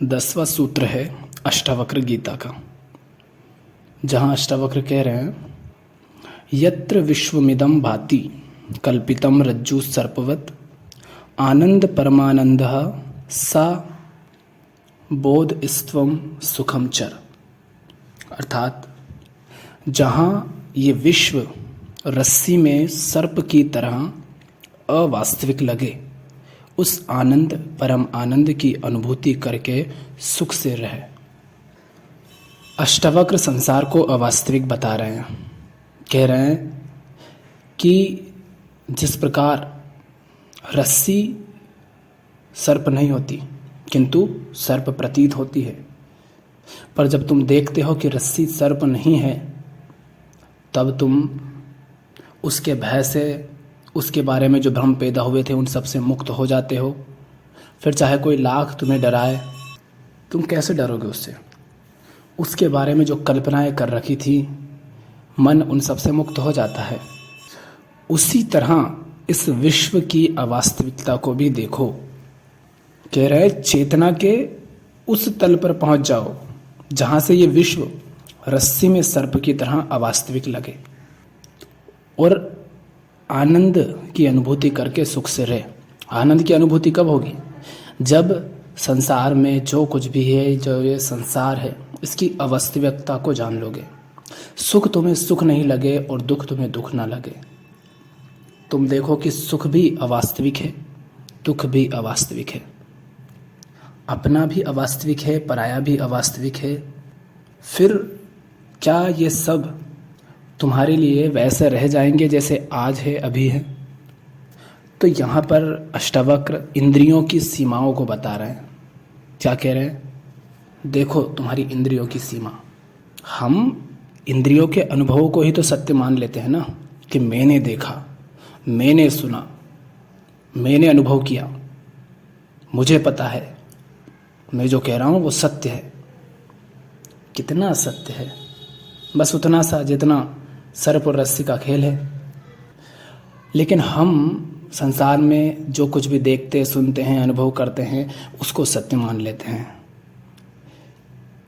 10वां सूत्र है अष्टावक्र गीता का, जहाँ अष्टावक्र कह रहे हैं यत्र विश्वमिदं भाति कल्पितं रज्जु सर्पवत् आनंद परमानंदः सा बोधस्त्वं सुखम चर। अर्थात जहाँ ये विश्व रस्सी में सर्प की तरह अवास्तविक लगे, उस आनंद परम आनंद की अनुभूति करके सुख से रहे। अष्टावक्र संसार को अवास्तविक बता रहे हैं। कह रहे हैं कि जिस प्रकार रस्सी सर्प नहीं होती किंतु सर्प प्रतीत होती है, पर जब तुम देखते हो कि रस्सी सर्प नहीं है, तब तुम उसके भय से, उसके बारे में जो भ्रम पैदा हुए थे उन सब से मुक्त हो जाते हो। फिर चाहे कोई लाख तुम्हें डराए, तुम कैसे डरोगे उससे? उसके बारे में जो कल्पनाएं कर रखी थी, मन उन सब से मुक्त हो जाता है। उसी तरह इस विश्व की अवास्तविकता को भी देखो। कह रहे चेतना के उस तल पर पहुंच जाओ जहां से ये विश्व रस्सी में सर्प की तरह अवास्तविक लगे और आनंद की अनुभूति करके सुख से रहे। आनंद की अनुभूति कब होगी? जब संसार में जो कुछ भी है, जो ये संसार है, इसकी अवास्तविकता को जान लोगे। सुख तुम्हें सुख नहीं लगे और दुख तुम्हें दुख ना लगे। तुम देखो कि सुख भी अवास्तविक है, दुख भी अवास्तविक है, अपना भी अवास्तविक है, पराया भी अवास्तविक है। फिर क्या ये सब तुम्हारे लिए वैसे रह जाएंगे जैसे आज है, अभी है? तो यहाँ पर अष्टावक्र इंद्रियों की सीमाओं को बता रहे हैं। क्या कह रहे हैं? देखो तुम्हारी इंद्रियों की सीमा। हम इंद्रियों के अनुभवों को ही तो सत्य मान लेते हैं ना, कि मैंने देखा, मैंने सुना, मैंने अनुभव किया, मुझे पता है, मैं जो कह रहा हूँ वो सत्य है। कितना सत्य है? बस उतना सा जितना सर्प और रस्सी का खेल है। लेकिन हम संसार में जो कुछ भी देखते, सुनते हैं, अनुभव करते हैं, उसको सत्य मान लेते हैं।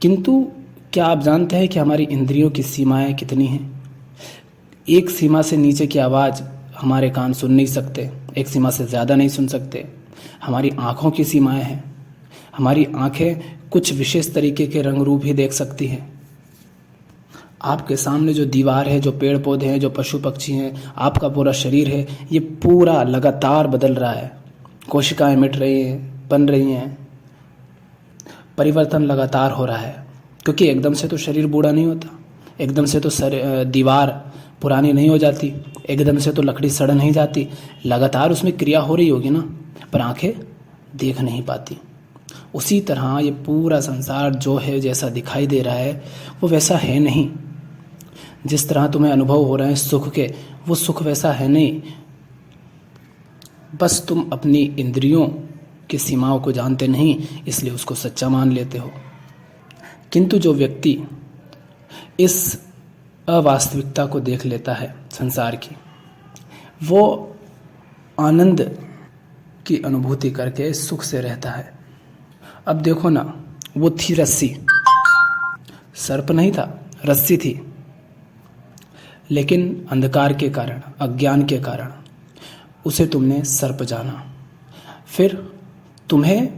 किंतु क्या आप जानते हैं कि हमारी इंद्रियों की सीमाएं कितनी हैं? एक सीमा से नीचे की आवाज़ हमारे कान सुन नहीं सकते, एक सीमा से ज़्यादा नहीं सुन सकते। हमारी आँखों की सीमाएं हैं। हमारी आँखें कुछ विशेष तरीके के रंग रूप ही देख सकती हैं। आपके सामने जो दीवार है, जो पेड़ पौधे हैं, जो पशु पक्षी हैं, आपका पूरा शरीर है, ये पूरा लगातार बदल रहा है। कोशिकाएं मिट रही हैं, बन रही हैं, परिवर्तन लगातार हो रहा है। क्योंकि एकदम से तो शरीर बूढ़ा नहीं होता, एकदम से तो दीवार पुरानी नहीं हो जाती, एकदम से तो लकड़ी सड़ नहीं जाती। लगातार उसमें क्रिया हो रही होगी ना, पर आंखें देख नहीं पाती। उसी तरह ये पूरा संसार जो है, जैसा दिखाई दे रहा है, वो वैसा है नहीं। जिस तरह तुम्हें अनुभव हो रहे हैं सुख के, वो सुख वैसा है नहीं। बस तुम अपनी इंद्रियों की सीमाओं को जानते नहीं, इसलिए उसको सच्चा मान लेते हो। किंतु जो व्यक्ति इस अवास्तविकता को देख लेता है संसार की, वो आनंद की अनुभूति करके सुख से रहता है। अब देखो ना, वो थी रस्सी, सर्प नहीं था, रस्सी थी। लेकिन अंधकार के कारण, अज्ञान के कारण उसे तुमने सर्प जाना। फिर तुम्हें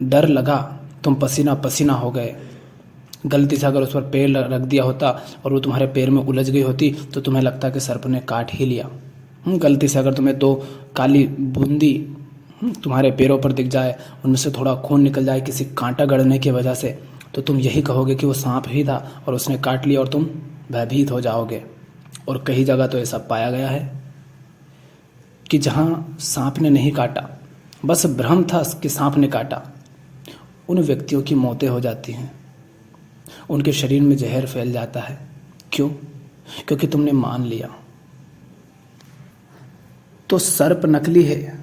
डर लगा, तुम पसीना पसीना हो गए। गलती से अगर उस पर पैर रख दिया होता और वो तुम्हारे पैर में उलझ गई होती तो तुम्हें लगता कि सर्प ने काट ही लिया। गलती से अगर तुम्हें दो काली बूंदी तुम्हारे पैरों पर दिख जाए, उनमें से थोड़ा खून निकल जाए किसी कांटा गड़ने की वजह से, तो तुम यही कहोगे कि वो सांप ही था और उसने काट लिया, और तुम भयभीत हो जाओगे। और कई जगह तो ऐसा पाया गया है कि जहाँ सांप ने नहीं काटा, बस भ्रम था कि सांप ने काटा, उन व्यक्तियों की मौतें हो जाती हैं, उनके शरीर में जहर फैल जाता है। क्यों? क्योंकि तुमने मान लिया। तो सर्प नकली है,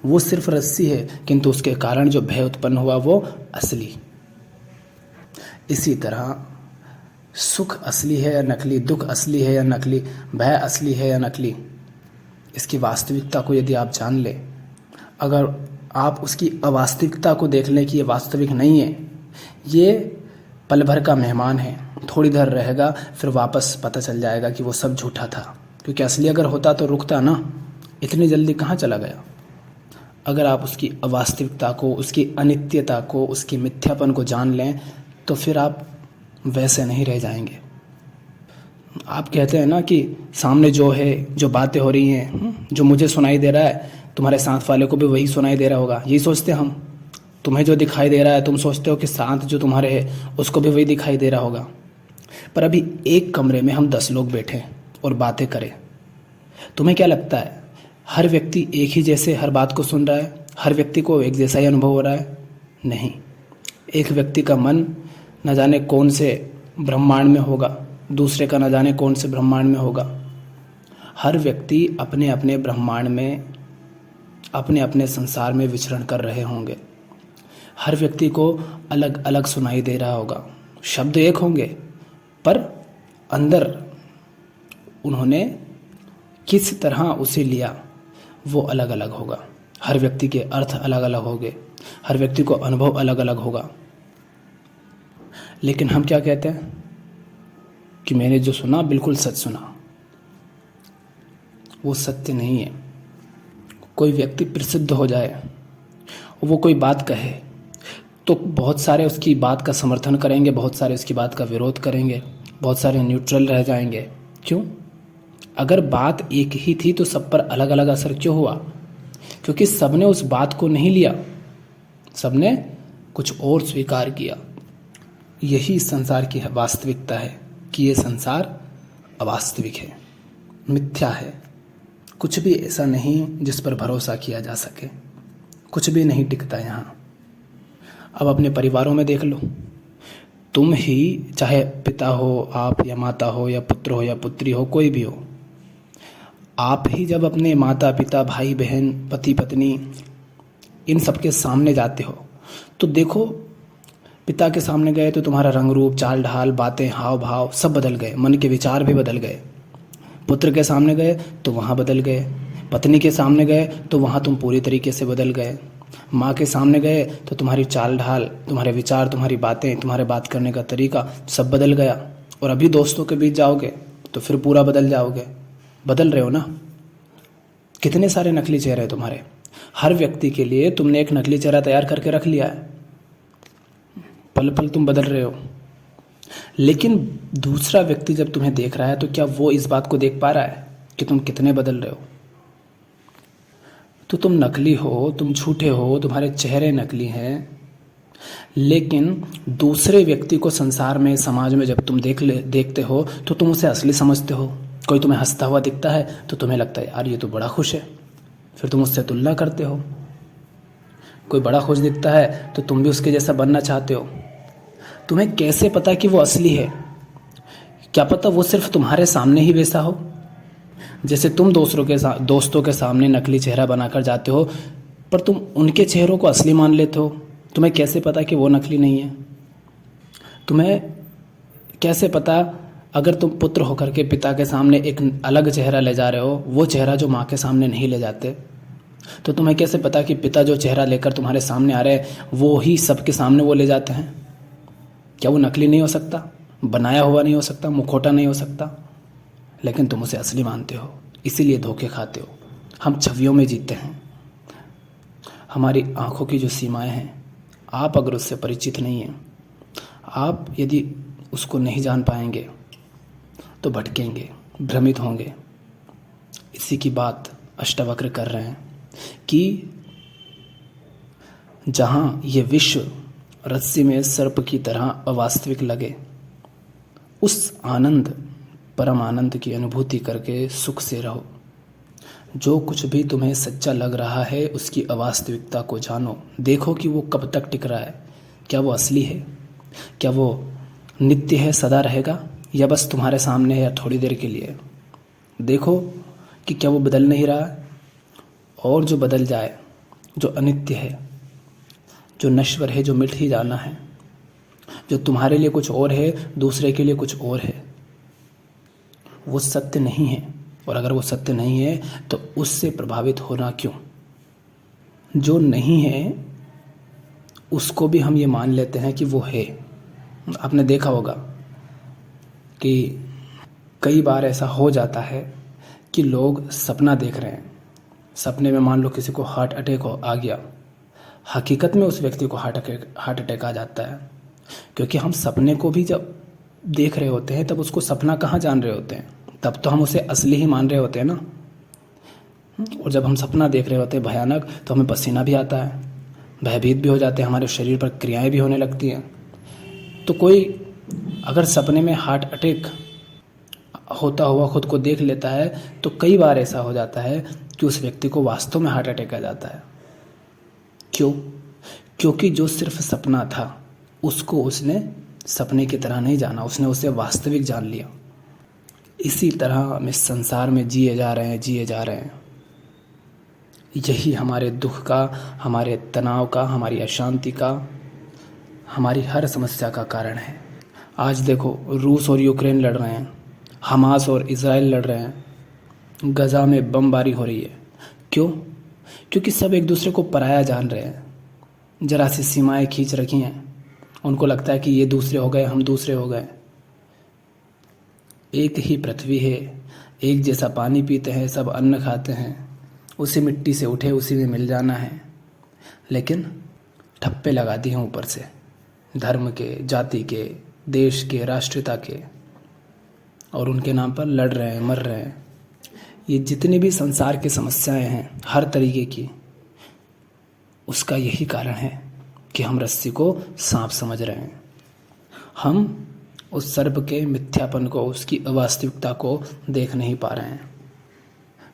वो सिर्फ रस्सी है, किंतु उसके कारण जो भय उत्पन्न हुआ वो असली। इसी तरह सुख असली है या नकली, दुख असली है या नकली, भय असली है या नकली, इसकी वास्तविकता को यदि आप जान ले, अगर आप उसकी अवास्तविकता को देख लें कि ये वास्तविक नहीं है, ये पल भर का मेहमान है, थोड़ी देर रहेगा फिर वापस पता चल जाएगा कि वो सब झूठा था। क्योंकि असली अगर होता तो रुकता ना, इतनी जल्दी कहाँ चला गया। अगर आप उसकी अवास्तविकता को, उसकी अनित्यता को, उसकी मिथ्यापन को जान लें तो फिर आप वैसे नहीं रह जाएंगे। आप कहते हैं ना कि सामने जो है, जो बातें हो रही हैं, जो मुझे सुनाई दे रहा है तुम्हारे साथ वाले को भी वही सुनाई दे रहा होगा, यही सोचते हम। तुम्हें जो दिखाई दे रहा है तुम सोचते हो कि साथ जो तुम्हारे है उसको भी वही दिखाई दे रहा होगा। पर अभी एक कमरे में हम 10 लोग बैठे और बातें करें, तुम्हें क्या लगता है हर व्यक्ति एक ही जैसे हर बात को सुन रहा है? हर व्यक्ति को एक जैसा ही अनुभव हो रहा है? नहीं। एक व्यक्ति का मन न जाने कौन से ब्रह्मांड में होगा, दूसरे का न जाने कौन से ब्रह्मांड में होगा। हर व्यक्ति अपने अपने ब्रह्मांड में, अपने अपने संसार में विचरण कर रहे होंगे। हर व्यक्ति को अलग अलग सुनाई दे रहा होगा, शब्द एक होंगे पर अंदर उन्होंने किस तरह उसे लिया वो अलग अलग होगा। हर व्यक्ति के अर्थ अलग अलग होंगे, हर व्यक्ति को अनुभव अलग अलग होगा। लेकिन हम क्या कहते हैं कि मैंने जो सुना बिल्कुल सच सुना। वो सत्य नहीं है। कोई व्यक्ति प्रसिद्ध हो जाए, वो कोई बात कहे तो बहुत सारे उसकी बात का समर्थन करेंगे, बहुत सारे उसकी बात का विरोध करेंगे, बहुत सारे न्यूट्रल रह जाएंगे। क्यों? अगर बात एक ही थी तो सब पर अलग अलग असर क्यों हुआ? क्योंकि सबने उस बात को नहीं लिया, सबने कुछ और स्वीकार किया। यही संसार की वास्तविकता है कि ये संसार अवास्तविक है, मिथ्या है। कुछ भी ऐसा नहीं जिस पर भरोसा किया जा सके, कुछ भी नहीं टिकता यहाँ। अब अपने परिवारों में देख लो, तुम ही, चाहे पिता हो आप, या माता हो, या पुत्र हो, या पुत्री हो, कोई भी हो, आप ही जब अपने माता पिता, भाई बहन, पति पत्नी, इन सब के सामने जाते हो तो देखो, पिता के सामने गए तो तुम्हारा रंग रूप, चाल ढाल, बातें, हाव भाव सब बदल गए, मन के विचार भी बदल गए। पुत्र के सामने गए तो वहाँ बदल गए, पत्नी के सामने गए तो वहाँ तुम पूरी तरीके से बदल गए, माँ के सामने गए तो तुम्हारी चाल ढाल, तुम्हारे विचार, तुम्हारी बातें, तुम्हारे बात करने का तरीका सब बदल गया। और अभी दोस्तों के बीच जाओगे तो फिर पूरा बदल जाओगे। बदल रहे हो ना। कितने सारे नकली चेहरे हैं तुम्हारे। हर व्यक्ति के लिए तुमने एक नकली चेहरा तैयार करके रख लिया है। पल पल तुम बदल रहे हो। लेकिन दूसरा व्यक्ति जब तुम्हें देख रहा है तो क्या वो इस बात को देख पा रहा है कि तुम कितने बदल रहे हो? तो तुम नकली हो, तुम झूठे हो, तुम्हारे चेहरे नकली हैं। लेकिन दूसरे व्यक्ति को संसार में, समाज में जब तुम देखते हो तो तुम उसे असली समझते हो। कोई तुम्हें हंसता हुआ दिखता है तो तुम्हें लगता है यार ये तो बड़ा खुश है, फिर तुम उससे तुलना करते हो। कोई बड़ा खुश दिखता है तो तुम भी उसके जैसा बनना चाहते हो। तुम्हें कैसे पता कि वो असली है? क्या पता वो सिर्फ तुम्हारे सामने ही वैसा हो। जैसे तुम दोस्तों के सामने नकली चेहरा बनाकर जाते हो पर तुम उनके चेहरों को असली मान लेते हो। तुम्हें कैसे पता कि वो नकली नहीं है? तुम्हें कैसे पता, अगर तुम पुत्र होकर के पिता के सामने एक अलग चेहरा ले जा रहे हो, वो चेहरा जो माँ के सामने नहीं ले जाते, तो तुम्हें कैसे पता कि पिता जो चेहरा लेकर तुम्हारे सामने आ रहे हैं वो ही सबके सामने वो ले जाते हैं? क्या वो नकली नहीं हो सकता, बनाया हुआ नहीं हो सकता, मुखौटा नहीं हो सकता? लेकिन तुम उसे असली मानते हो, इसीलिए धोखे खाते हो। हम छवियों में जीते हैं। हमारी आंखों की जो सीमाएं हैं, आप अगर उससे परिचित नहीं हैं, आप यदि उसको नहीं जान पाएंगे तो भटकेंगे, भ्रमित होंगे। इसी की बात अष्टावक्र कर रहे हैं कि जहाँ ये विश्व रस्सी में सर्प की तरह अवास्तविक लगे, उस आनंद, परम आनंद की अनुभूति करके सुख से रहो। जो कुछ भी तुम्हें सच्चा लग रहा है उसकी अवास्तविकता को जानो। देखो कि वो कब तक टिक रहा है। क्या वो असली है? क्या वो नित्य है, सदा रहेगा, या बस तुम्हारे सामने है या थोड़ी देर के लिए? देखो कि क्या वो बदल नहीं रहा है। और जो बदल जाए, जो अनित्य है, जो नश्वर है, जो मिट ही जाना है, जो तुम्हारे लिए कुछ और है, दूसरे के लिए कुछ और है, वो सत्य नहीं है। और अगर वो सत्य नहीं है तो उससे प्रभावित होना क्यों? जो नहीं है उसको भी हम ये मान लेते हैं कि वो है। आपने देखा होगा कि कई बार ऐसा हो जाता है कि लोग सपना देख रहे हैं, सपने में मान लो किसी को हार्ट अटैक आ गया, हकीकत में उस व्यक्ति को हार्ट अटैक आ जाता है, क्योंकि हम सपने को भी जब देख रहे होते हैं तब उसको सपना कहाँ जान रहे होते हैं, तब तो हम उसे असली ही मान रहे होते हैं ना। और जब हम सपना देख रहे होते हैं भयानक, तो हमें पसीना भी आता है, भयभीत भी हो जाते हैं, हमारे शरीर पर क्रियाएं भी होने लगती हैं। तो कोई अगर सपने में हार्ट अटैक होता हुआ खुद को देख लेता है तो कई बार ऐसा हो जाता है कि उस व्यक्ति को वास्तव में हार्ट अटैक आ जाता है। क्यों? क्योंकि जो सिर्फ सपना था उसको उसने सपने की तरह नहीं जाना, उसने उसे वास्तविक जान लिया। इसी तरह हम इस संसार में जिए जा रहे हैं। यही हमारे दुख का, हमारे तनाव का, हमारी अशांति का, हमारी हर समस्या का कारण है। आज देखो, रूस और यूक्रेन लड़ रहे हैं, हमास और इज़राइल लड़ रहे हैं, गजा में बमबारी हो रही है। क्यों? क्योंकि सब एक दूसरे को पराया जान रहे हैं, जरा सी सीमाएं खींच रखी हैं। उनको लगता है कि ये दूसरे हो गए, हम दूसरे हो गए। एक ही पृथ्वी है, एक जैसा पानी पीते हैं, सब अन्न खाते हैं, उसी मिट्टी से उठे उसी में मिल जाना है। लेकिन ठप्पे लगा दिए हैं ऊपर से, धर्म के, जाति के, देश के, राष्ट्रीयता के, और उनके नाम पर लड़ रहे हैं, मर रहे हैं। ये जितनी भी संसार की समस्याएं हैं हर तरीके की, उसका यही कारण है कि हम रस्सी को सांप समझ रहे हैं। हम उस सर्प के मिथ्यापन को, उसकी अवास्तविकता को देख नहीं पा रहे हैं।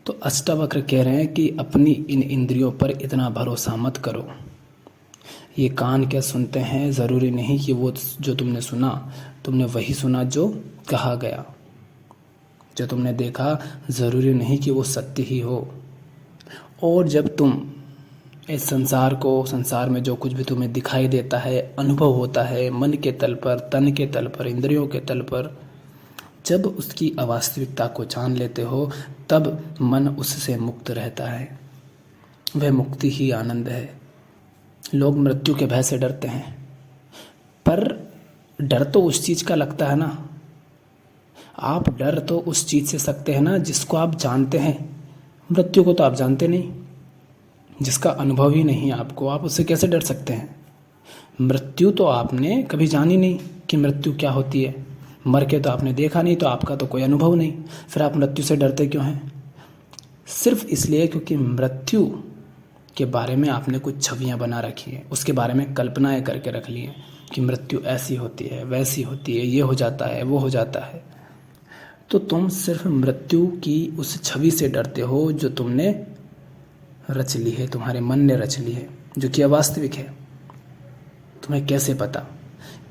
तो अष्टावक्र कह रहे हैं कि अपनी इन इंद्रियों पर इतना भरोसा मत करो। ये कान क्या सुनते हैं, ज़रूरी नहीं कि वो जो तुमने सुना, तुमने वही सुना जो कहा गया। जो तुमने देखा, ज़रूरी नहीं कि वो सत्य ही हो। और जब तुम इस संसार में जो कुछ भी तुम्हें दिखाई देता है, अनुभव होता है, मन के तल पर, तन के तल पर, इंद्रियों के तल पर, जब उसकी अवास्तविकता को जान लेते हो, तब मन उससे मुक्त रहता है। वह मुक्ति ही आनंद है। लोग मृत्यु के भय से डरते हैं, पर डर तो उस चीज़ का लगता है ना। आप डर तो उस चीज़ से सकते हैं ना जिसको आप जानते हैं। मृत्यु को तो आप जानते नहीं, जिसका अनुभव ही नहीं आपको, आप उससे कैसे डर सकते हैं? मृत्यु तो आपने कभी जानी नहीं कि मृत्यु क्या होती है। मर के तो आपने देखा नहीं, तो आपका तो कोई अनुभव नहीं। फिर आप मृत्यु से डरते क्यों हैं? सिर्फ इसलिए क्योंकि मृत्यु के बारे में आपने कुछ छवियां बना रखी हैं, उसके बारे में कल्पनाएं करके रख ली हैं कि मृत्यु ऐसी होती है, वैसी होती है, ये हो जाता है, वो हो जाता है। तो तुम सिर्फ मृत्यु की उस छवि से डरते हो जो तुमने रच ली है, तुम्हारे मन ने रच ली है, जो कि अवास्तविक है। तुम्हें कैसे पता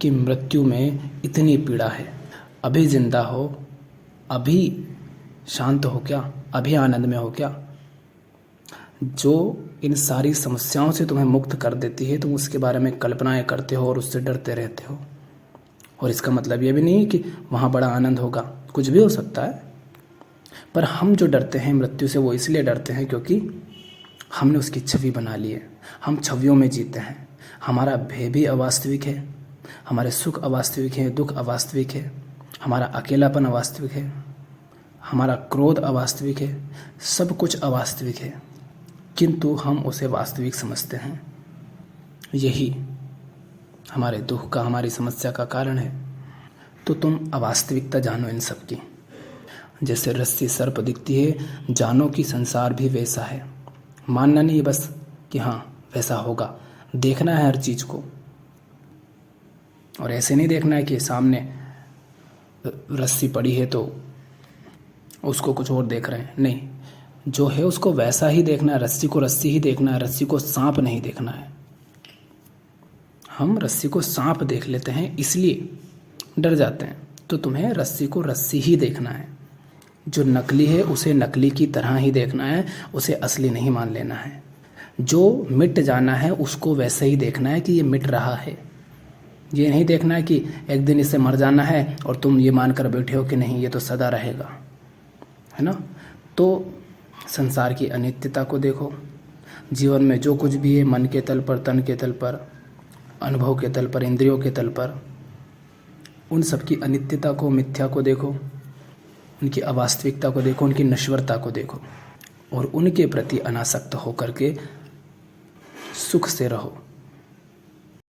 कि मृत्यु में इतनी पीड़ा है? अभी जिंदा हो, अभी शांत हो क्या, अभी आनंद में हो क्या? जो इन सारी समस्याओं से तुम्हें मुक्त कर देती है, तुम उसके बारे में कल्पनाएं करते हो और उससे डरते रहते हो। और इसका मतलब ये भी नहीं कि वहाँ बड़ा आनंद होगा, कुछ भी हो सकता है। पर हम जो डरते हैं मृत्यु से, वो इसलिए डरते हैं क्योंकि हमने उसकी छवि बना ली है। हम छवियों में जीते हैं। हमारा भय भी अवास्तविक है, हमारे सुख अवास्तविक है, दुख अवास्तविक है, हमारा अकेलापन अवास्तविक है, हमारा क्रोध अवास्तविक है, सब कुछ अवास्तविक है, किंतु हम उसे वास्तविक समझते हैं। यही हमारे दुख का, हमारी समस्या का कारण है। तो तुम अवास्तविकता जानो इन सब की। जैसे रस्सी सर्प दिखती है, जानो कि संसार भी वैसा है। मानना नहीं बस कि हाँ वैसा होगा, देखना है हर चीज़ को। और ऐसे नहीं देखना है कि सामने रस्सी पड़ी है तो उसको कुछ और देख रहे हैं। नहीं, जो है उसको वैसा ही देखना है, रस्सी को रस्सी ही देखना है, रस्सी को सांप नहीं देखना है। हम रस्सी को सांप देख लेते हैं इसलिए डर जाते हैं। तो तुम्हें रस्सी को रस्सी ही देखना है। जो नकली है उसे नकली की तरह ही देखना है, उसे असली नहीं मान लेना है। जो मिट जाना है उसको वैसे ही देखना है कि ये मिट रहा है। ये नहीं देखना है कि एक दिन इससे मर जाना है और तुम ये मानकर बैठे हो कि नहीं ये तो सदा रहेगा, है ना। तो संसार की अनित्यता को देखो, जीवन में जो कुछ भी है, मन के तल पर, तन के तल पर, अनुभव के तल पर, इंद्रियों के तल पर, उन सब की अनित्यता को, मिथ्या को देखो, उनकी अवास्तविकता को देखो, उनकी नश्वरता को देखो और उनके प्रति अनासक्त होकर के सुख से रहो।